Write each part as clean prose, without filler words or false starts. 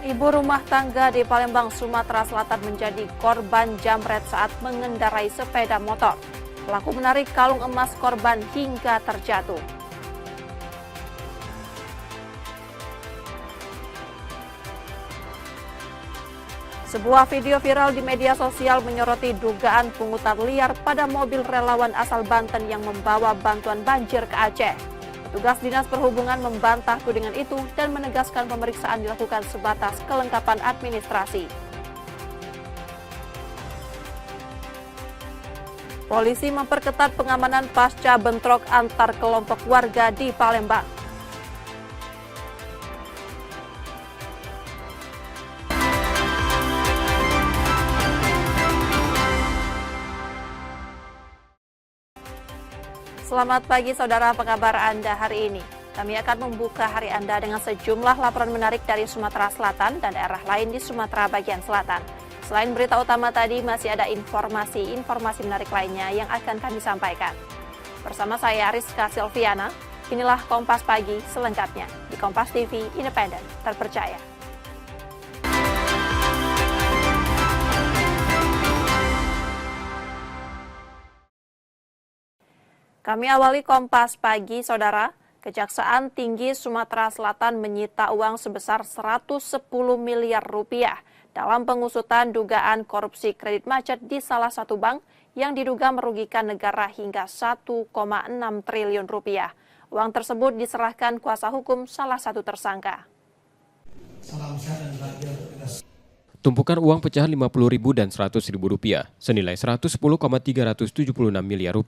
Ibu rumah tangga di Palembang, Sumatera Selatan menjadi korban jambret saat mengendarai sepeda motor. Pelaku menarik kalung emas korban hingga terjatuh. Sebuah video viral di media sosial menyoroti dugaan pungutan liar pada mobil relawan asal Banten yang membawa bantuan banjir ke Aceh. Petugas Dinas Perhubungan membantah tudingan itu dan menegaskan pemeriksaan dilakukan sebatas kelengkapan administrasi. Polisi memperketat pengamanan pasca bentrok antar kelompok warga di Palembang. Selamat pagi saudara, apa kabar Anda hari ini? Kami akan membuka hari Anda dengan sejumlah laporan menarik dari Sumatera Selatan dan daerah lain di Sumatera bagian selatan. Selain berita utama tadi, masih ada informasi menarik lainnya yang akan kami sampaikan. Bersama saya Rizka Silviana, inilah Kompas Pagi selengkapnya di Kompas TV Independen, terpercaya. Kami awali Kompas Pagi, Saudara. Kejaksaan Tinggi Sumatera Selatan menyita uang sebesar 110 miliar rupiah dalam pengusutan dugaan korupsi kredit macet di salah satu bank yang diduga merugikan negara hingga 1,6 triliun rupiah. Uang tersebut diserahkan kuasa hukum salah satu tersangka. Tumpukan uang pecahan Rp50.000 dan Rp100.000 senilai Rp110,376 miliar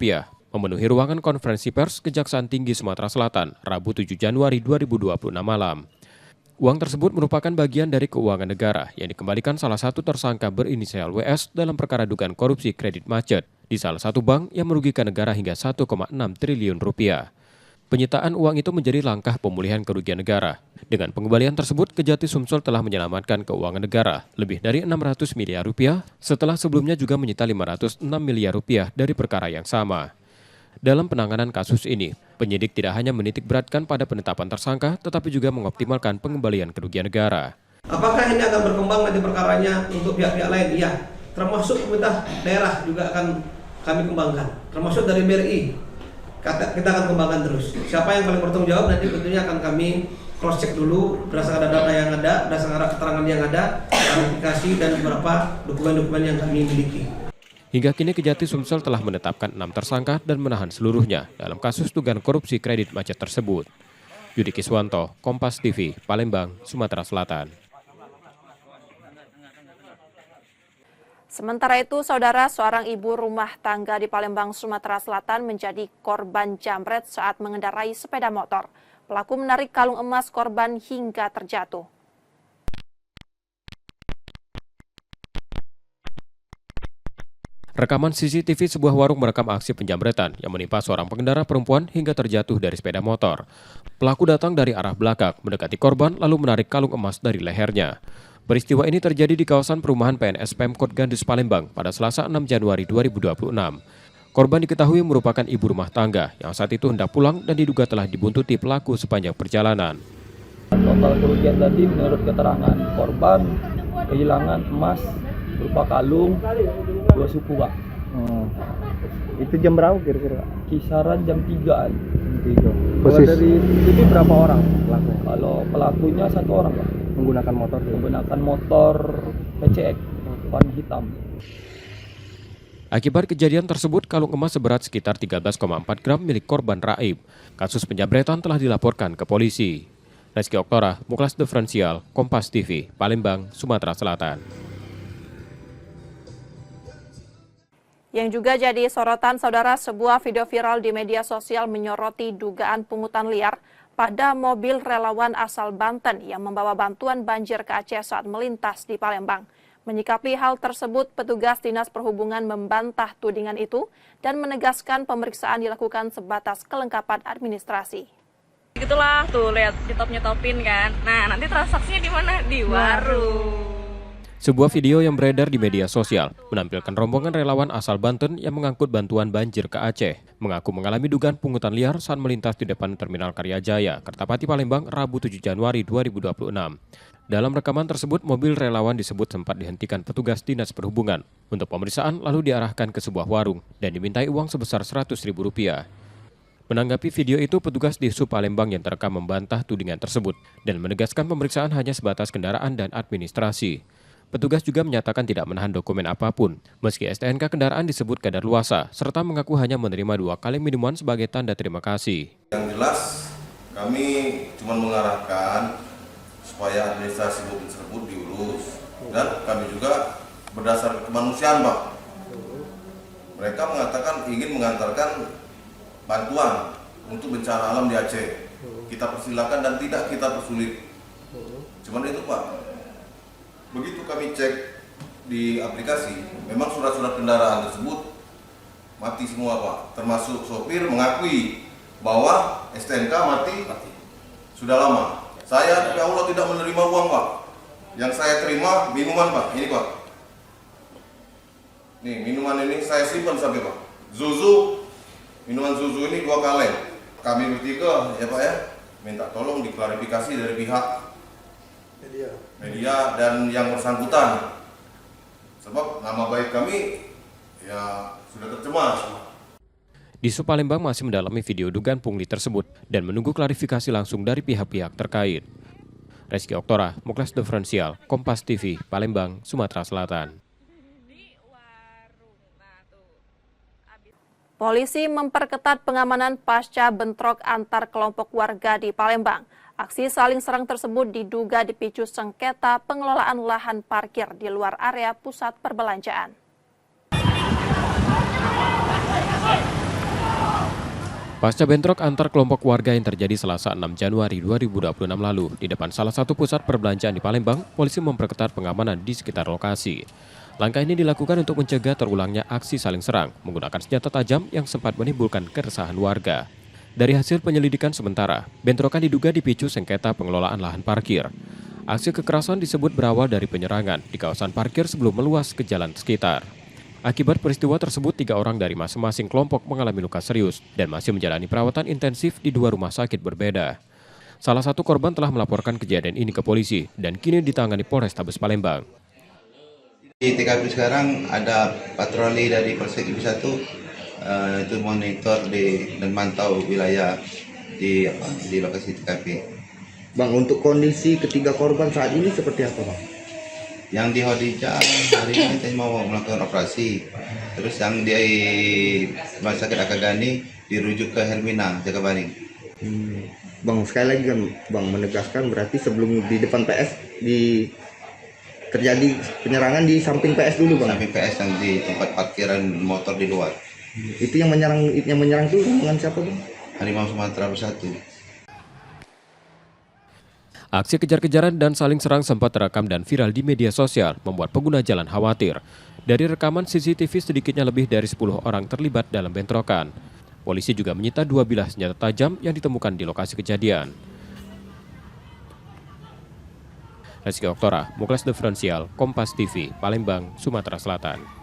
memenuhi ruangan konferensi pers Kejaksaan Tinggi Sumatera Selatan Rabu 7 Januari 2026 malam. Uang tersebut merupakan bagian dari keuangan negara yang dikembalikan salah satu tersangka berinisial WS dalam perkara dugaan korupsi kredit macet di salah satu bank yang merugikan negara hingga 1,6 triliun rupiah. Penyitaan uang itu menjadi langkah pemulihan kerugian negara. Dengan pengembalian tersebut, Kejati Sumsel telah menyelamatkan keuangan negara lebih dari 600 miliar rupiah setelah sebelumnya juga menyita 506 miliar rupiah dari perkara yang sama. Dalam penanganan kasus ini, penyidik tidak hanya menitik beratkan pada penetapan tersangka, tetapi juga mengoptimalkan pengembalian kerugian negara. Apakah ini akan berkembang nanti perkaranya untuk pihak-pihak lain? Iya, termasuk pemerintah daerah juga akan kami kembangkan, termasuk dari BRI. Kita akan kembangkan terus. Siapa yang paling bertanggung jawab nanti tentunya akan kami cross check dulu berdasarkan data yang ada, berdasarkan keterangan yang ada, klarifikasi dan beberapa dokumen-dokumen yang kami miliki. Hingga kini Kejati Sumsel telah menetapkan 6 tersangka dan menahan seluruhnya dalam kasus dugaan korupsi kredit macet tersebut. Yudi Kiswanto, Kompas TV, Palembang, Sumatera Selatan. Sementara itu, saudara, seorang ibu rumah tangga di Palembang, Sumatera Selatan menjadi korban jambret saat mengendarai sepeda motor. Pelaku menarik kalung emas korban hingga terjatuh. Rekaman CCTV sebuah warung merekam aksi penjambretan yang menimpa seorang pengendara perempuan hingga terjatuh dari sepeda motor. Pelaku datang dari arah belakang, mendekati korban lalu menarik kalung emas dari lehernya. Peristiwa ini terjadi di kawasan perumahan PNS Pemkot Gandus Palembang pada Selasa 6 Januari 2026. Korban diketahui merupakan ibu rumah tangga yang saat itu hendak pulang dan diduga telah dibuntuti pelaku sepanjang perjalanan. Total kerugian tadi menurut keterangan korban kehilangan emas berupa kalung 2 suku, Pak. Itu jam berapa kira-kira? Kisaran jam 3-an. Kalau dari ini berapa orang pelaku? Kalau pelakunya 1 orang, Pak. Menggunakan motor? Menggunakan motor PCX warna hitam. Akibat kejadian tersebut, kalung emas seberat sekitar 13,4 gram milik korban Raib. Kasus penjambretan telah dilaporkan ke polisi. Rizky Oktora, Muklas Diferensial, Kompas TV, Palembang, Sumatera Selatan. Yang juga jadi sorotan, saudara, sebuah video viral di media sosial menyoroti dugaan pungutan liar pada mobil relawan asal Banten yang membawa bantuan banjir ke Aceh saat melintas di Palembang. Menyikapi hal tersebut, petugas Dinas Perhubungan membantah tudingan itu dan menegaskan pemeriksaan dilakukan sebatas kelengkapan administrasi. Gitulah tuh, lihat nyetop-nyetopin kan. Nah, nanti transaksinya di mana? Di warung. Sebuah video yang beredar di media sosial menampilkan rombongan relawan asal Banten yang mengangkut bantuan banjir ke Aceh, mengaku mengalami dugaan pungutan liar saat melintas di depan Terminal Karyajaya, Kertapati, Palembang, Rabu 7 Januari 2026. Dalam rekaman tersebut, mobil relawan disebut sempat dihentikan petugas Dinas Perhubungan untuk pemeriksaan lalu diarahkan ke sebuah warung dan dimintai uang sebesar Rp100.000. Menanggapi video itu, petugas di Sub Palembang yang terekam membantah tudingan tersebut dan menegaskan pemeriksaan hanya sebatas kendaraan dan administrasi. Petugas juga menyatakan tidak menahan dokumen apapun, meski STNK kendaraan disebut kadaluarsa, serta mengaku hanya menerima 2 kali minuman sebagai tanda terima kasih. Yang jelas, kami cuma mengarahkan supaya administrasi mobil tersebut diurus, dan kami juga berdasar kemanusiaan, Pak. Mereka mengatakan ingin mengantarkan bantuan untuk bencana alam di Aceh. Kita persilakan dan tidak kita persulit. Cuman itu, Pak. Begitu kami cek di aplikasi, memang surat-surat kendaraan tersebut mati semua, Pak. Termasuk sopir mengakui bahwa STNK mati sudah lama. Saya demi Allah tidak menerima uang, Pak. Yang saya terima minuman, Pak. Ini, Pak. Nih, minuman ini saya simpan sampai, Pak. Zuzu, minuman Zuzu ini 2 kaleng. Kami bertiga, ya Pak ya, minta tolong diklarifikasi dari pihak media dan yang bersangkutan, sebab nama baik kami ya sudah tercemar. Di Sub Palembang masih mendalami video dugaan pungli tersebut dan menunggu klarifikasi langsung dari pihak-pihak terkait. Reski Oktora, Muklas Diferensial, Kompas TV, Palembang, Sumatera Selatan. Polisi memperketat pengamanan pasca bentrok antar kelompok warga di Palembang. Aksi saling serang tersebut diduga dipicu sengketa pengelolaan lahan parkir di luar area pusat perbelanjaan. Pasca bentrok antar kelompok warga yang terjadi Selasa 6 Januari 2026 lalu di depan salah satu pusat perbelanjaan di Palembang, polisi memperketat pengamanan di sekitar lokasi. Langkah ini dilakukan untuk mencegah terulangnya aksi saling serang menggunakan senjata tajam yang sempat menimbulkan keresahan warga. Dari hasil penyelidikan sementara, bentrokan diduga dipicu sengketa pengelolaan lahan parkir. Aksi kekerasan disebut berawal dari penyerangan di kawasan parkir sebelum meluas ke jalan sekitar. Akibat peristiwa tersebut, 3 orang dari masing-masing kelompok mengalami luka serius dan masih menjalani perawatan intensif di 2 rumah sakit berbeda. Salah satu korban telah melaporkan kejadian ini ke polisi dan kini ditangani Polrestabes Palembang. Di TKP sekarang ada patroli dari Polsek Lebih 1 itu monitor dan mantau wilayah di lokasi TKP. Bang, untuk kondisi ketiga korban saat ini seperti apa, Bang? Yang di Hodijah hari ini kita mau melakukan operasi. Terus yang di Rumah Sakit Akagani dirujuk ke Hermina, Jakabaring. Bang, sekali lagi kan Bang menegaskan berarti sebelum di depan PS terjadi penyerangan di samping PS dulu, Bang. Samping PS yang di tempat parkiran motor di luar. Itu yang menyerang itu dengan siapa, Bang? Harimau Sumatera Bersatu. Aksi kejar-kejaran dan saling serang sempat terekam dan viral di media sosial, membuat pengguna jalan khawatir. Dari rekaman CCTV, sedikitnya lebih dari 10 orang terlibat dalam bentrokan. Polisi juga menyita 2 bilah senjata tajam yang ditemukan di lokasi kejadian. Reski Oktora, Muklas Diferensial, Kompas TV, Palembang, Sumatera Selatan.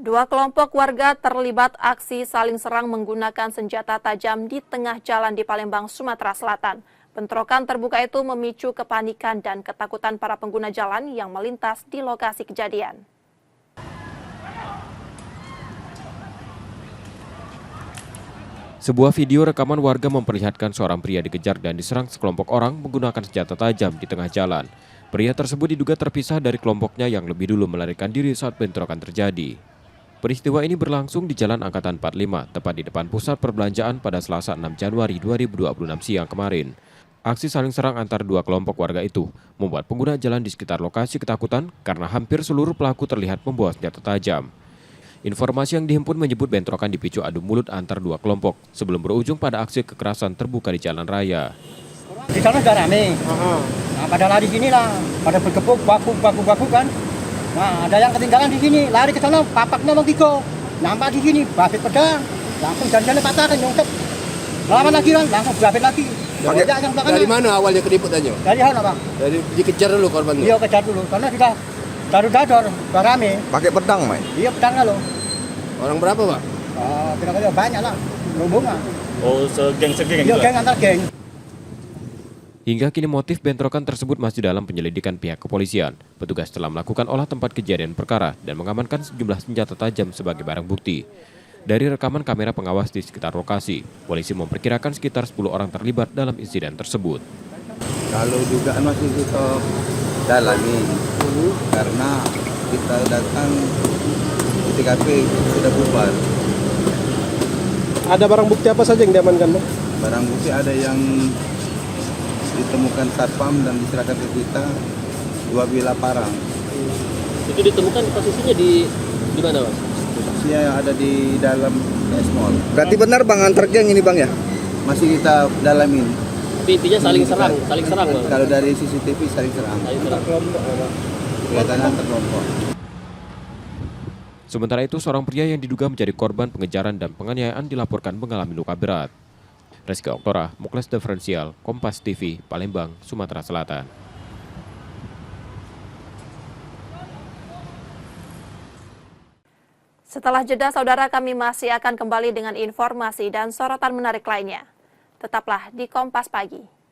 Dua kelompok warga terlibat aksi saling serang menggunakan senjata tajam di tengah jalan di Palembang, Sumatera Selatan. Bentrokan terbuka itu memicu kepanikan dan ketakutan para pengguna jalan yang melintas di lokasi kejadian. Sebuah video rekaman warga memperlihatkan seorang pria dikejar dan diserang sekelompok orang menggunakan senjata tajam di tengah jalan. Pria tersebut diduga terpisah dari kelompoknya yang lebih dulu melarikan diri saat bentrokan terjadi. Peristiwa ini berlangsung di Jalan Angkatan 45, tepat di depan pusat perbelanjaan pada Selasa 6 Januari 2026 siang kemarin. Aksi saling serang antar 2 kelompok warga itu membuat pengguna jalan di sekitar lokasi ketakutan karena hampir seluruh pelaku terlihat membawa senjata tajam. Informasi yang dihimpun menyebut bentrokan dipicu adu mulut antar 2 kelompok sebelum berujung pada aksi kekerasan terbuka di jalan raya. Di sana sudah rame. Nah, pada lari sini lah, pada bergebuk, baku kan. Nah, ada yang ketinggalan di sini, lari ke sana, papaknya mau 3. Nampak di sini, babit pedang, langsung jalan patahkan, nyungsep. Lawan lagi kan, langsung babit lagi. Dari mana awalnya keributannya? Dari sana bang. Dari dikejar dulu korban. Iya kejar dulu, karena sudah dador, sudah rame. Pakai pedang, Mai? Iya pedangnya loh. Orang berapa, Pak? Kira-kira banyak lah, rombongan. Oh, segeng-segeng Iya, juga? geng antar geng. Hingga kini motif bentrokan tersebut masih dalam penyelidikan pihak kepolisian. Petugas telah melakukan olah tempat kejadian perkara dan mengamankan sejumlah senjata tajam sebagai barang bukti. Dari rekaman kamera pengawas di sekitar lokasi, polisi memperkirakan sekitar 10 orang terlibat dalam insiden tersebut. Kalau dugaan masih kita dalami, karena kita datang di TKP sudah bubar. Ada barang bukti apa saja yang diamankan, Bang? Barang bukti ada yang ditemukan satpam dan diserahkan ke kita 2 bilah parang. Itu ditemukan posisinya di mana, Mas? Posisinya ada di dalam PS Mall. Berarti benar Bang antar geng ini Bang ya? Masih kita dalamin. Tapi intinya saling serang, Bang. Kalau dari CCTV saling serang. Kelihatannya terkelompok. Sementara itu, seorang pria yang diduga menjadi korban pengejaran dan penganiayaan dilaporkan mengalami luka berat. Rizky Oktora, Muklas Diferensial, Kompas TV, Palembang, Sumatera Selatan. Setelah jeda, saudara, kami masih akan kembali dengan informasi dan sorotan menarik lainnya. Tetaplah di Kompas Pagi.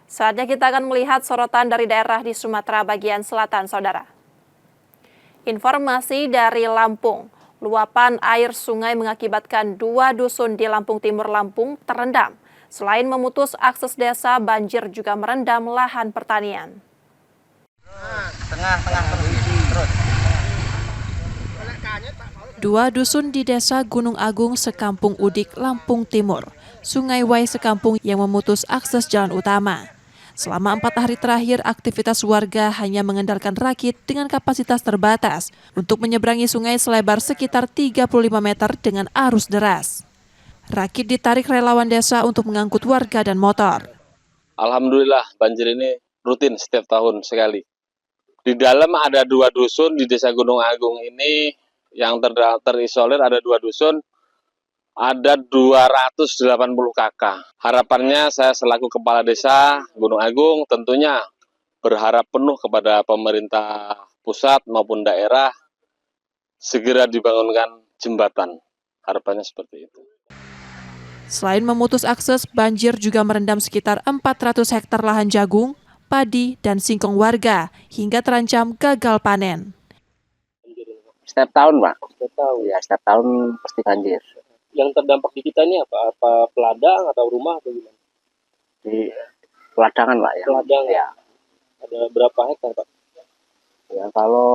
Saatnya kita akan melihat sorotan dari daerah di Sumatera bagian selatan, saudara. Informasi dari Lampung, luapan air sungai mengakibatkan 2 dusun di Lampung Timur Lampung terendam. Selain memutus akses desa, banjir juga merendam lahan pertanian. Dua dusun di desa Gunung Agung, Sekampung Udik, Lampung Timur, Sungai Wai Sekampung yang memutus akses jalan utama. Selama 4 hari terakhir, aktivitas warga hanya mengandalkan rakit dengan kapasitas terbatas untuk menyeberangi sungai selebar sekitar 35 meter dengan arus deras. Rakit ditarik relawan desa untuk mengangkut warga dan motor. Alhamdulillah, banjir ini rutin setiap tahun sekali. Di dalam ada 2 dusun di desa Gunung Agung ini yang terisolir, ada 2 dusun. Ada 280 kakak. Harapannya saya selaku Kepala Desa Gunung Agung tentunya berharap penuh kepada pemerintah pusat maupun daerah segera dibangunkan jembatan. Harapannya seperti itu. Selain memutus akses, banjir juga merendam sekitar 400 hektar lahan jagung, padi, dan singkong warga hingga terancam gagal panen. Setiap tahun, Pak. Setiap tahun. Ya, setiap tahun pasti banjir. Yang terdampak di kita ini apa? Apa peladang atau rumah atau gimana? Di peladangan, Pak. Peladang ya. Ada berapa hektar, Pak? Ya, kalau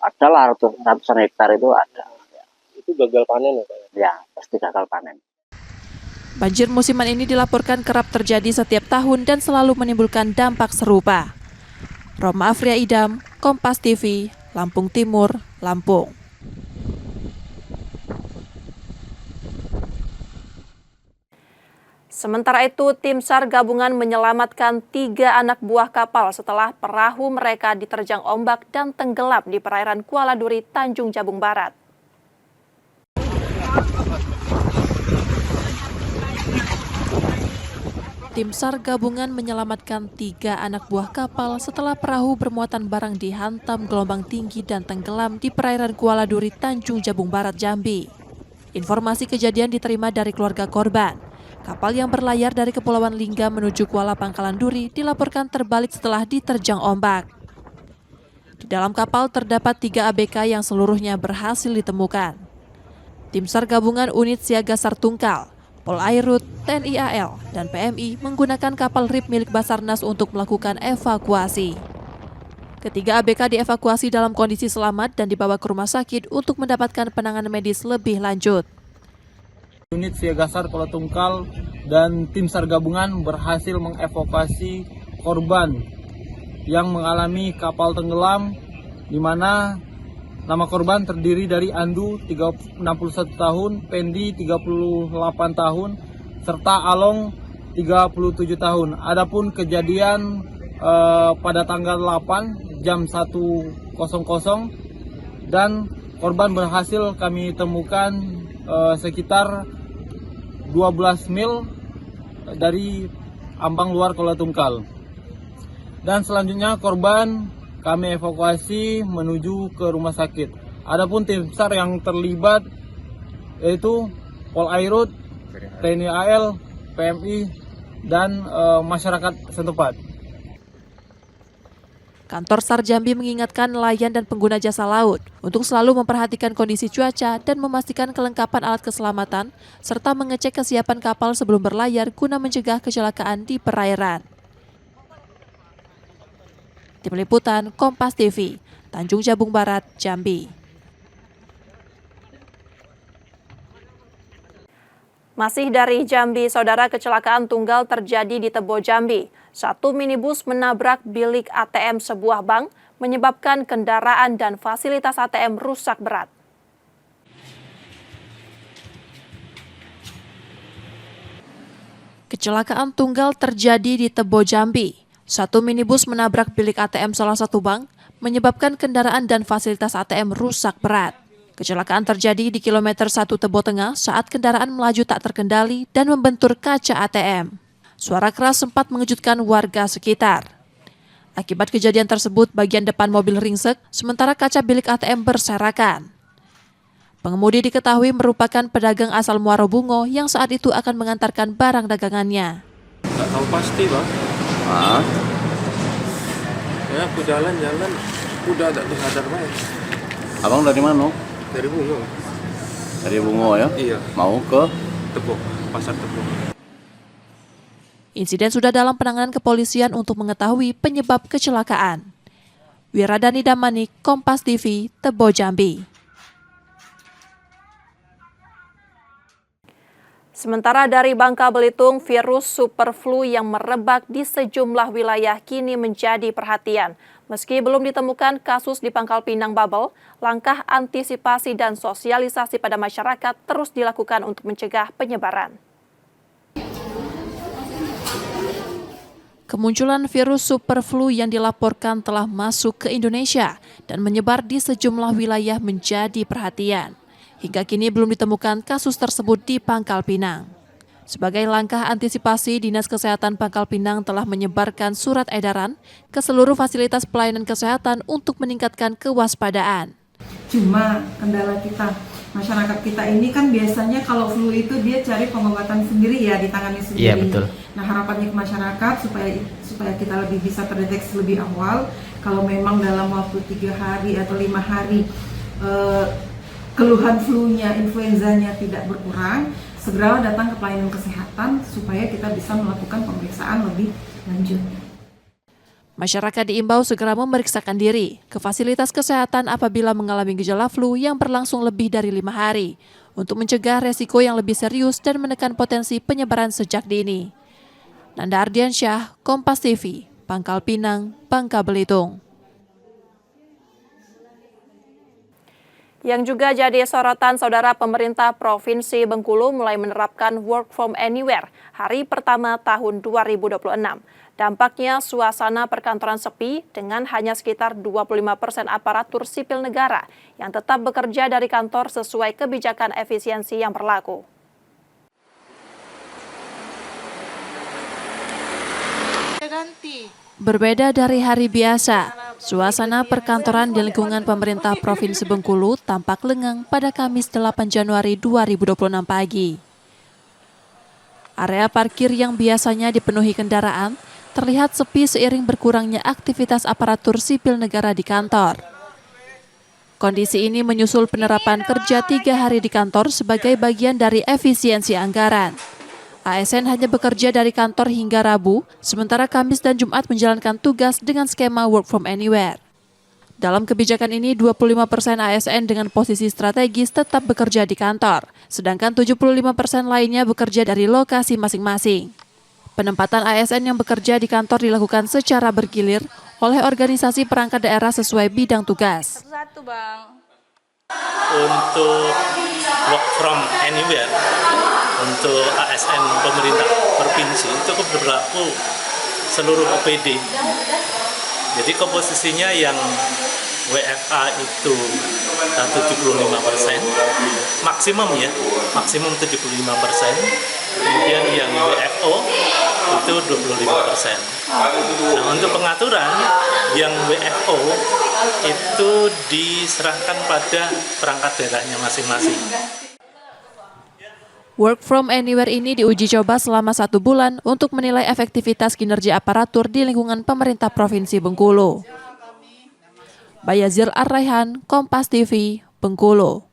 ada lah ratusan hektar itu ada. Ya. Itu gagal panen ya, Pak? Ya, pasti gagal panen. Banjir musiman ini dilaporkan kerap terjadi setiap tahun dan selalu menimbulkan dampak serupa. Roma Afria Idam, Kompas TV, Lampung Timur, Lampung. Sementara itu, tim SAR gabungan menyelamatkan 3 anak buah kapal setelah perahu mereka diterjang ombak dan tenggelam di perairan Kuala Duri, Tanjung Jabung Barat. Tim SAR gabungan menyelamatkan 3 anak buah kapal setelah perahu bermuatan barang dihantam gelombang tinggi dan tenggelam di perairan Kuala Duri, Tanjung Jabung Barat, Jambi. Informasi kejadian diterima dari keluarga korban. Kapal yang berlayar dari Kepulauan Lingga menuju Kuala Pangkalan Duri dilaporkan terbalik setelah diterjang ombak. Di dalam kapal terdapat 3 ABK yang seluruhnya berhasil ditemukan. Tim SAR gabungan unit siaga SAR Tungkal, Polairut, TNI AL, dan PMI menggunakan kapal RIP milik Basarnas untuk melakukan evakuasi. Ketiga ABK dievakuasi dalam kondisi selamat dan dibawa ke rumah sakit untuk mendapatkan penanganan medis lebih lanjut. Unit siaga SAR Pulau Tungkal dan tim SAR gabungan berhasil mengevakuasi korban yang mengalami kapal tenggelam, di mana nama korban terdiri dari Andu 61 tahun, Pendi 38 tahun, serta Along 37 tahun. Adapun kejadian pada tanggal 8 jam 1.00 dan korban berhasil kami temukan sekitar 12 mil dari ambang luar Kuala Tungkal. Dan selanjutnya korban kami evakuasi menuju ke rumah sakit. Adapun tim SAR yang terlibat yaitu Pol Airut, TNI AL, PMI, dan masyarakat setempat. Kantor SAR Jambi mengingatkan nelayan dan pengguna jasa laut untuk selalu memperhatikan kondisi cuaca dan memastikan kelengkapan alat keselamatan, serta mengecek kesiapan kapal sebelum berlayar guna mencegah kecelakaan di perairan. Tim Liputan Kompas TV, Tanjung Jabung Barat, Jambi. Masih dari Jambi, saudara, kecelakaan tunggal terjadi di Tebo, Jambi. Satu minibus menabrak bilik ATM sebuah bank, menyebabkan kendaraan dan fasilitas ATM rusak berat. Kecelakaan tunggal terjadi di Tebo, Jambi. Satu minibus menabrak bilik ATM salah satu bank, menyebabkan kendaraan dan fasilitas ATM rusak berat. Kecelakaan terjadi di kilometer 1 Tebo Tengah saat kendaraan melaju tak terkendali dan membentur kaca ATM. Suara keras sempat mengejutkan warga sekitar. Akibat kejadian tersebut, bagian depan mobil ringsek, sementara kaca bilik ATM berserakan. Pengemudi diketahui merupakan pedagang asal Muaro Bungo yang saat itu akan mengantarkan barang dagangannya. Nggak tahu pasti, Bang. Ya, aku jalan-jalan, udah agak sadar banget. Abang dari mana? Dari Bungo. Dari Bungo ya? Iya. Mau ke Tebo, Pasar Tebo. Insiden sudah dalam penanganan kepolisian untuk mengetahui penyebab kecelakaan. Wiradani Damanik, Kompas TV, Tebo, Jambi. Sementara dari Bangka Belitung, virus superflu yang merebak di sejumlah wilayah kini menjadi perhatian. Meski belum ditemukan kasus di Pangkal Pinang Babel, langkah antisipasi dan sosialisasi pada masyarakat terus dilakukan untuk mencegah penyebaran. Kemunculan virus superflu yang dilaporkan telah masuk ke Indonesia dan menyebar di sejumlah wilayah menjadi perhatian. Hingga kini belum ditemukan kasus tersebut di Pangkal Pinang. Sebagai langkah antisipasi, Dinas Kesehatan Pangkal Pinang telah menyebarkan surat edaran ke seluruh fasilitas pelayanan kesehatan untuk meningkatkan kewaspadaan. Cuma kendala kita, masyarakat kita ini kan biasanya kalau flu itu dia cari pengobatan sendiri ya, ditangani sendiri. Iya, betul. Nah, harapannya ke masyarakat supaya kita lebih bisa terdeteksi lebih awal. Kalau memang dalam waktu 3 hari atau 5 hari keluhan flu-nya, influenzanya tidak berkurang, segera datang ke pelayanan kesehatan supaya kita bisa melakukan pemeriksaan lebih lanjut. Masyarakat diimbau segera memeriksakan diri ke fasilitas kesehatan apabila mengalami gejala flu yang berlangsung lebih dari 5 hari untuk mencegah resiko yang lebih serius dan menekan potensi penyebaran sejak dini. Nanda Ardiansyah, Kompas TV, Pangkal Pinang, Bangka Belitung. Yang juga jadi sorotan, saudara, pemerintah Provinsi Bengkulu mulai menerapkan work from anywhere hari pertama tahun 2026. Dampaknya suasana perkantoran sepi dengan hanya sekitar 25% aparatur sipil negara yang tetap bekerja dari kantor sesuai kebijakan efisiensi yang berlaku. Berbeda dari hari biasa, suasana perkantoran di lingkungan pemerintah Provinsi Bengkulu tampak lengang pada Kamis 8 Januari 2026 pagi. Area parkir yang biasanya dipenuhi kendaraan terlihat sepi seiring berkurangnya aktivitas aparatur sipil negara di kantor. Kondisi ini menyusul penerapan kerja 3 hari di kantor sebagai bagian dari efisiensi anggaran. ASN hanya bekerja dari kantor hingga Rabu, sementara Kamis dan Jumat menjalankan tugas dengan skema work from anywhere. Dalam kebijakan ini, 25% ASN dengan posisi strategis tetap bekerja di kantor, sedangkan 75% lainnya bekerja dari lokasi masing-masing. Penempatan ASN yang bekerja di kantor dilakukan secara bergilir oleh organisasi perangkat daerah sesuai bidang tugas. Untuk work from anywhere untuk ASN pemerintah provinsi itu berlaku seluruh OPD. Jadi komposisinya yang WFA itu 75%, maksimum 75%. Kemudian yang WFO itu 25%. Nah, untuk pengaturan yang WFO itu diserahkan pada perangkat daerahnya masing-masing. Work from anywhere ini diuji coba selama 1 bulan untuk menilai efektivitas kinerja aparatur di lingkungan pemerintah Provinsi Bengkulu. Bayazir Ar-Raihan, Kompas TV, Bengkulu.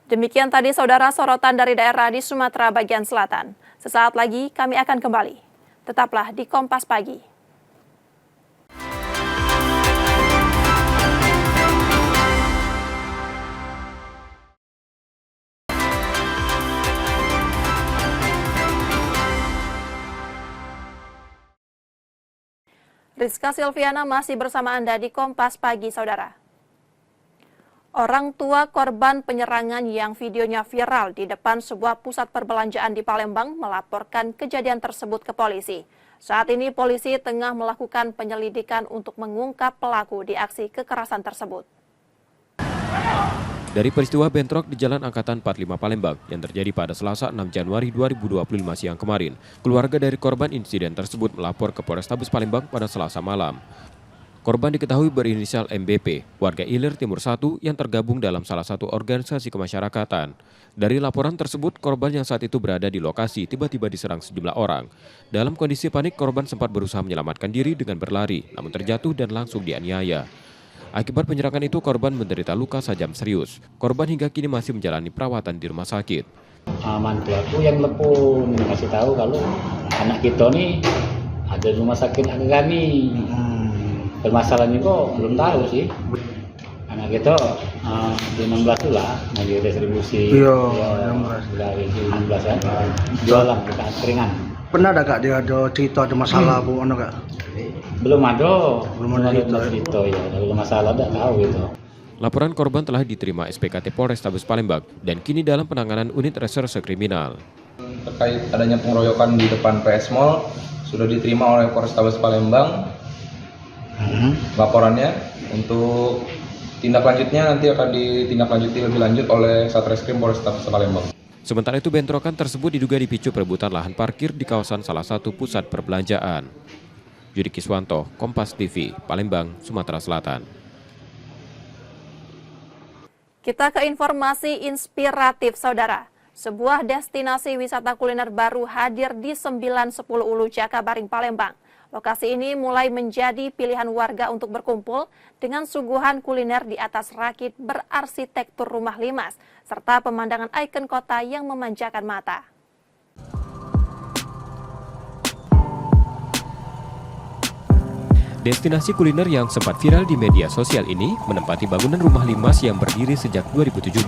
Demikian tadi saudara sorotan dari daerah di Sumatera bagian selatan. Sesaat lagi kami akan kembali. Tetaplah di Kompas Pagi. Rizka Silviana masih bersama Anda di Kompas Pagi, saudara. Orang tua korban penyerangan yang videonya viral di depan sebuah pusat perbelanjaan di Palembang melaporkan kejadian tersebut ke polisi. Saat ini polisi tengah melakukan penyelidikan untuk mengungkap pelaku di aksi kekerasan tersebut. Dari peristiwa bentrok di Jalan Angkatan 45 Palembang yang terjadi pada Selasa 6 Januari 2025 siang kemarin, keluarga dari korban insiden tersebut melapor ke Polrestabes Palembang pada Selasa malam. Korban diketahui berinisial MBP, warga Ilir Timur 1 yang tergabung dalam salah satu organisasi kemasyarakatan. Dari laporan tersebut, korban yang saat itu berada di lokasi tiba-tiba diserang sejumlah orang. Dalam kondisi panik, korban sempat berusaha menyelamatkan diri dengan berlari, namun terjatuh dan langsung dianiaya. Akibat penyerangan itu, korban menderita luka tajam serius. Korban hingga kini masih menjalani perawatan di rumah sakit. Mantu aku yang telepon ngasih tahu kalau anak kita nih ada di rumah sakit kami. Permasalahannya kok belum tahu sih. Anak kita di 16 itu lah, lagi distribusi. Iya, 16 kan. Jualan kita keringan. Pernah ada kak dia ada cerita ada masalah bu, kak? Belum ada cerita ya. Kalau masalah tidak tahu itu. Laporan korban telah diterima SPKT Polrestabes Palembang dan kini dalam penanganan unit reserse kriminal. Terkait adanya pengeroyokan di depan PS Mall sudah diterima oleh Polrestabes Palembang. Laporannya untuk tindak lanjutnya nanti akan ditindaklanjuti lebih lanjut oleh Satreskrim Polrestabes Palembang. Sementara itu bentrokan tersebut diduga dipicu perebutan lahan parkir di kawasan salah satu pusat perbelanjaan. Yudi Kiswanto, Kompas TV, Palembang, Sumatera Selatan. Kita ke informasi inspiratif, saudara. Sebuah destinasi wisata kuliner baru hadir di 910 Ulu Jakabaring, Palembang. Lokasi ini mulai menjadi pilihan warga untuk berkumpul dengan suguhan kuliner di atas rakit berarsitektur rumah limas, serta pemandangan ikon kota yang memanjakan mata. Destinasi kuliner yang sempat viral di media sosial ini menempati bangunan rumah limas yang berdiri sejak 2017.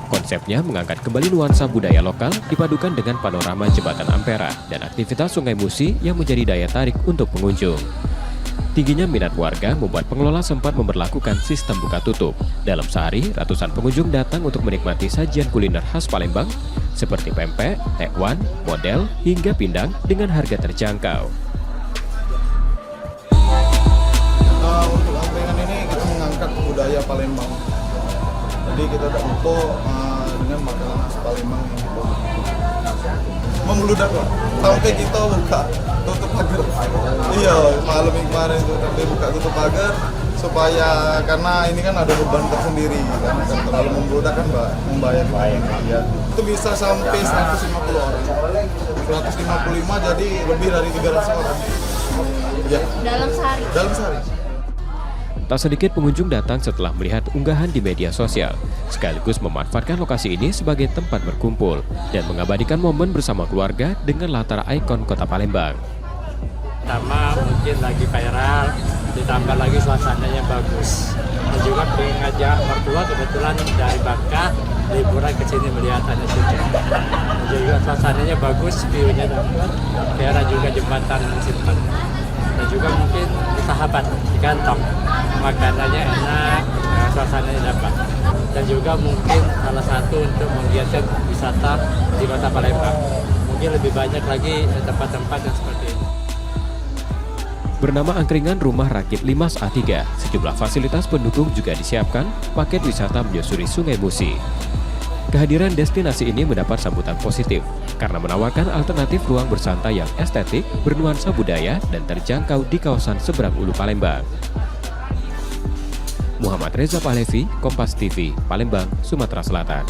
Konsepnya mengangkat kembali nuansa budaya lokal dipadukan dengan panorama Jembatan Ampera dan aktivitas Sungai Musi yang menjadi daya tarik untuk pengunjung. Tingginya minat warga membuat pengelola sempat memberlakukan sistem buka tutup. Dalam sehari, ratusan pengunjung datang untuk menikmati sajian kuliner khas Palembang seperti pempek, tekwan, model, hingga pindang dengan harga terjangkau. Untuk angkringan ini kita mengangkat budaya Palembang. Jadi kita tak lupa dengan makanan khas Palembang yang kita membludak lah. Sampai kita buka tutup pagar. Iya, malam kemarin itu sampai buka tutup pagar supaya karena ini kan ada beban tersendiri kan terlalu membludak kan membayar. Ya. Itu bisa sampai 150 orang. 155 jadi lebih dari 300 orang. Ya. Dalam sehari. Dalam sehari. Tak sedikit pengunjung datang setelah melihat unggahan di media sosial, sekaligus memanfaatkan lokasi ini sebagai tempat berkumpul dan mengabadikan momen bersama keluarga dengan latar ikon kota Palembang. Pertama mungkin lagi viral, ditambah lagi suasananya bagus. Dan juga pengen ngajak mertua kebetulan dari Bangka liburan ke sini melihat Anak Suci. Dan juga suasananya bagus, view-nya dapat, daerah juga jembatan simpan. Dan juga mungkin sahabat di kantong, makanannya enak, suasananya dapat. dan juga mungkin salah satu untuk menggiatkan wisata di Kota Palembang. Mungkin lebih banyak lagi tempat-tempat yang seperti ini. Bernama Angkringan Rumah Rakit Limas A3, sejumlah fasilitas pendukung juga disiapkan, paket wisata menyusuri Sungai Musi. Kehadiran destinasi ini mendapat sambutan positif karena menawarkan alternatif ruang bersantai yang estetik, bernuansa budaya, dan terjangkau di kawasan seberang Ulu Palembang. Muhammad Reza Pahlevi, Kompas TV, Palembang, Sumatera Selatan.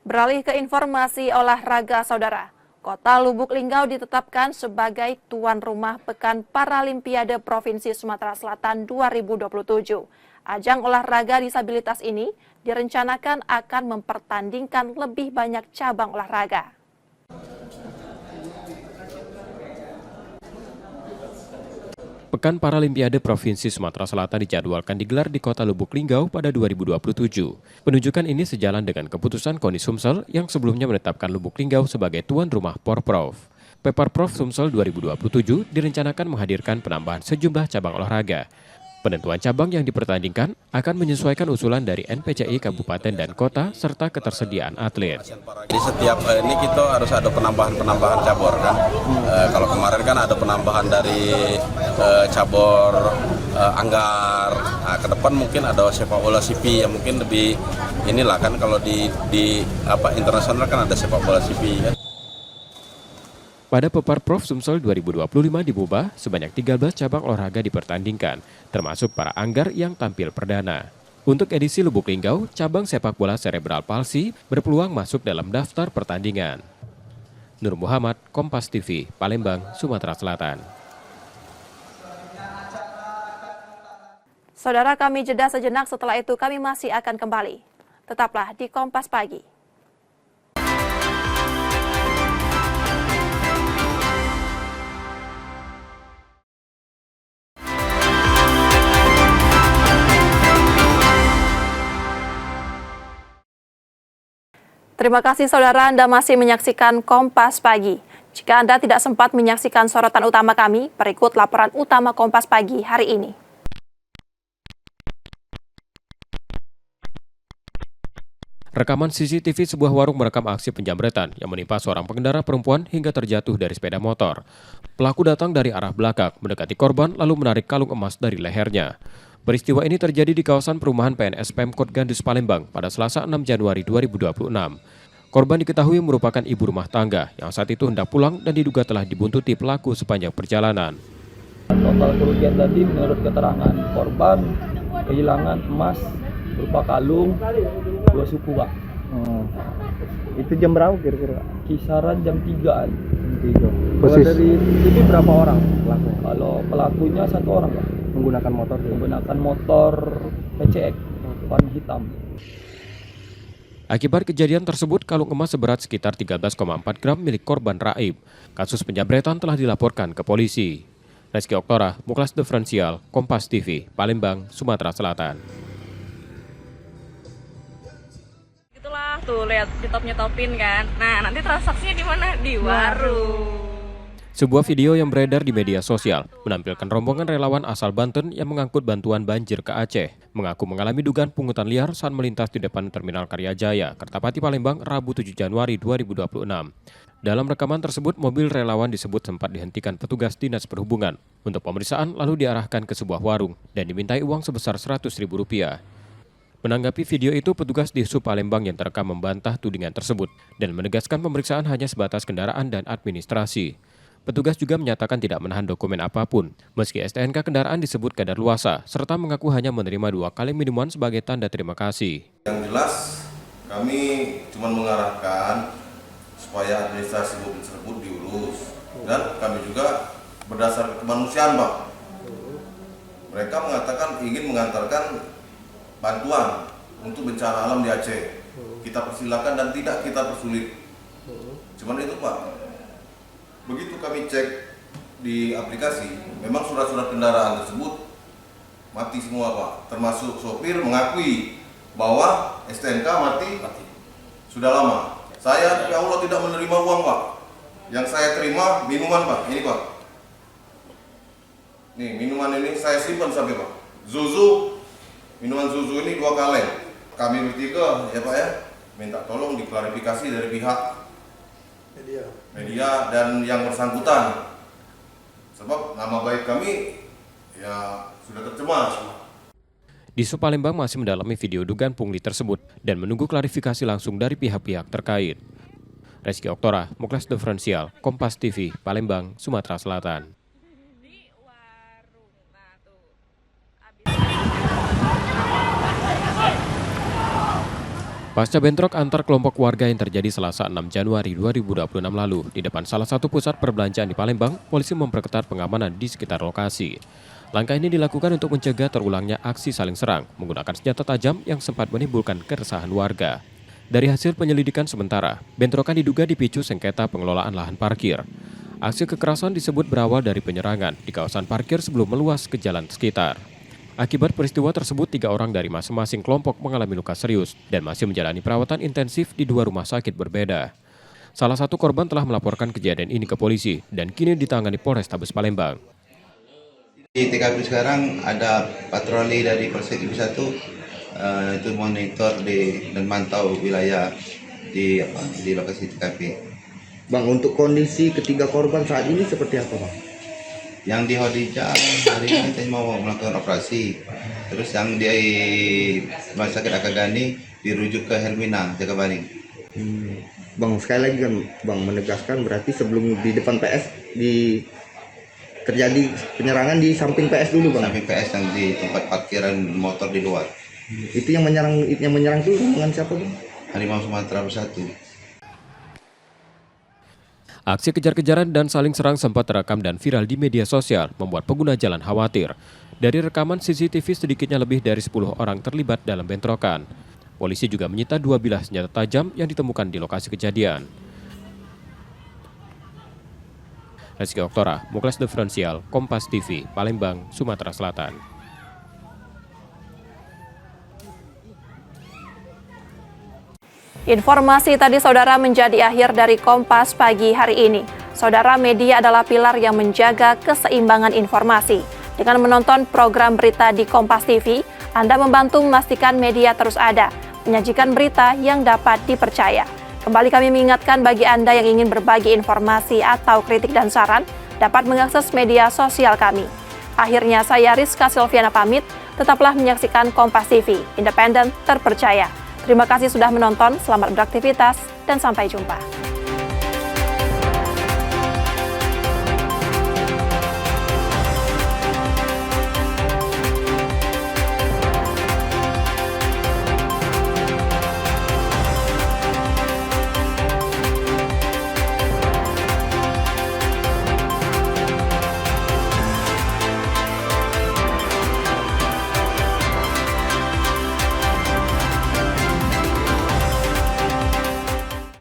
Beralih ke informasi olahraga, Saudara. Kota Lubuk Linggau ditetapkan sebagai tuan rumah Pekan Paralimpiade Provinsi Sumatera Selatan 2027. Ajang olahraga disabilitas ini direncanakan akan mempertandingkan lebih banyak cabang olahraga. Pekan Paralimpiade Provinsi Sumatera Selatan dijadwalkan digelar di Kota Lubuk Linggau pada 2027. Penunjukan ini sejalan dengan keputusan KONI Sumsel yang sebelumnya menetapkan Lubuk Linggau sebagai tuan rumah Porprov. Peparprov Sumsel 2027 direncanakan menghadirkan penambahan sejumlah cabang olahraga. Penentuan cabang yang dipertandingkan akan menyesuaikan usulan dari NPCI Kabupaten dan Kota serta ketersediaan atlet. Di setiap ini kita harus ada penambahan cabur kan. Kalau kemarin kan ada penambahan dari cabur anggar. Nah, ke depan mungkin ada sepak bola CP yang mungkin lebih inilah kan, kalau di internasional kan ada sepak bola CP kan. Pada Peparprov Sumsel 2025 di Buba, sebanyak 13 cabang olahraga dipertandingkan, termasuk para anggar yang tampil perdana. Untuk edisi Lubuk Linggau, cabang sepak bola cerebral palsi berpeluang masuk dalam daftar pertandingan. Nur Muhammad, Kompas TV, Palembang, Sumatera Selatan. Saudara, kami jeda sejenak, setelah itu kami masih akan kembali. Tetaplah di Kompas Pagi. Terima kasih Saudara, Anda masih menyaksikan Kompas Pagi. Jika Anda tidak sempat menyaksikan sorotan utama kami, berikut laporan utama Kompas Pagi hari ini. Rekaman CCTV sebuah warung merekam aksi penjamretan yang menimpa seorang pengendara perempuan hingga terjatuh dari sepeda motor. Pelaku datang dari arah belakang, mendekati korban lalu menarik kalung emas dari lehernya. Peristiwa ini terjadi di kawasan perumahan PNS Pemkot Gandus Palembang pada Selasa 6 Januari 2026. Korban diketahui merupakan ibu rumah tangga yang saat itu hendak pulang dan diduga telah dibuntuti pelaku sepanjang perjalanan. Total kerugian tadi menurut keterangan korban kehilangan emas berupa kalung 2 suku, Pak. Itu jam berapa kira-kira? Kisaran jam 3-an. Kalau dari ini berapa orang pelaku? Kalau pelakunya 1 orang, Pak. Menggunakan motor PCX warna hitam. Akibat kejadian tersebut, kalung emas seberat sekitar 13,4 gram milik korban Raib. Kasus penjamretan telah dilaporkan ke polisi. Reski Oktora, Muklas Diferensial, Kompas TV, Palembang, Sumatera Selatan. Itulah tuh, lihat nyetop-nyetopin kan. Nah, nanti transaksinya di mana? Di warung. Sebuah video yang beredar di media sosial menampilkan rombongan relawan asal Banten yang mengangkut bantuan banjir ke Aceh, mengaku mengalami dugaan pungutan liar saat melintas di depan Terminal Karyajaya, Kertapati Palembang, Rabu 7 Januari 2026. Dalam rekaman tersebut, mobil relawan disebut sempat dihentikan petugas Dinas Perhubungan untuk pemeriksaan lalu diarahkan ke sebuah warung dan dimintai uang sebesar Rp100.000. Menanggapi video itu, petugas di Sub Palembang yang terekam membantah tudingan tersebut dan menegaskan pemeriksaan hanya sebatas kendaraan dan administrasi. Petugas juga menyatakan tidak menahan dokumen apapun, meski STNK kendaraan disebut kadaluarsa, serta mengaku hanya menerima 2 kali minuman sebagai tanda terima kasih. Yang jelas, kami cuma mengarahkan supaya administrasi mobil tersebut diurus, dan kami juga berdasar kemanusiaan, Pak. Mereka mengatakan ingin mengantarkan bantuan untuk bencana alam di Aceh. Kita persilakan dan tidak kita persulit. Cuman itu, Pak. Begitu kami cek di aplikasi, memang surat-surat kendaraan tersebut mati semua, Pak. Termasuk sopir mengakui bahwa STNK mati sudah lama. Saya, ya Allah, tidak menerima uang, Pak. Yang saya terima minuman Pak, ini Pak. Nih minuman ini saya simpan sampai Pak. Minuman Zuzu ini 2 kaleng. Kami bertiga ya Pak ya, minta tolong diklarifikasi dari pihak media dan yang bersangkutan. Sebab nama baik kami ya sudah tercemar. Dishub Palembang masih mendalami video dugaan pungli tersebut dan menunggu klarifikasi langsung dari pihak-pihak terkait. Reski Oktora, Muklas Diferensial, Kompas TV, Palembang, Sumatera Selatan. Pasca bentrok antar kelompok warga yang terjadi Selasa 6 Januari 2026 lalu di depan salah satu pusat perbelanjaan di Palembang, polisi memperketat pengamanan di sekitar lokasi. Langkah ini dilakukan untuk mencegah terulangnya aksi saling serang menggunakan senjata tajam yang sempat menimbulkan keresahan warga. Dari hasil penyelidikan sementara, bentrokan diduga dipicu sengketa pengelolaan lahan parkir. Aksi kekerasan disebut berawal dari penyerangan di kawasan parkir sebelum meluas ke jalan sekitar. Akibat peristiwa tersebut, 3 orang dari masing-masing kelompok mengalami luka serius dan masih menjalani perawatan intensif di 2 rumah sakit berbeda. Salah satu korban telah melaporkan kejadian ini ke polisi dan kini ditangani Polrestabes Palembang. Di TKP sekarang ada patroli dari Polsek Ibu 1 itu monitor dan mantau wilayah di lokasi TKP. Bang, untuk kondisi ketiga korban saat ini seperti apa Bang? Yang di Hodijah hari ini kita mau melakukan operasi, terus yang di Rumah Sakit Akagani dirujuk ke Helmina, Jakabaring. Bang, sekali lagi kan Bang menegaskan berarti sebelum di depan PS terjadi penyerangan di samping PS dulu Bang? Samping PS yang di tempat parkiran motor di luar. Itu yang menyerang itu dengan siapa Bang? Harimau Sumatera Bersatu. Aksi kejar-kejaran dan saling serang sempat terekam dan viral di media sosial, membuat pengguna jalan khawatir. Dari rekaman CCTV sedikitnya lebih dari 10 orang terlibat dalam bentrokan. Polisi juga menyita 2 bilah senjata tajam yang ditemukan di lokasi kejadian. Reski Oktora, Muklas Diferensial, Kompas TV, Palembang, Sumatera Selatan. Informasi tadi saudara menjadi akhir dari Kompas pagi hari ini. Saudara, media adalah pilar yang menjaga keseimbangan informasi. Dengan menonton program berita di Kompas TV, Anda membantu memastikan media terus ada, menyajikan berita yang dapat dipercaya. Kembali kami mengingatkan bagi Anda yang ingin berbagi informasi atau kritik dan saran, dapat mengakses media sosial kami. Akhirnya saya Rizka Silviana pamit, tetaplah menyaksikan Kompas TV, independen, terpercaya. Terima kasih sudah menonton, selamat beraktivitas, dan sampai jumpa.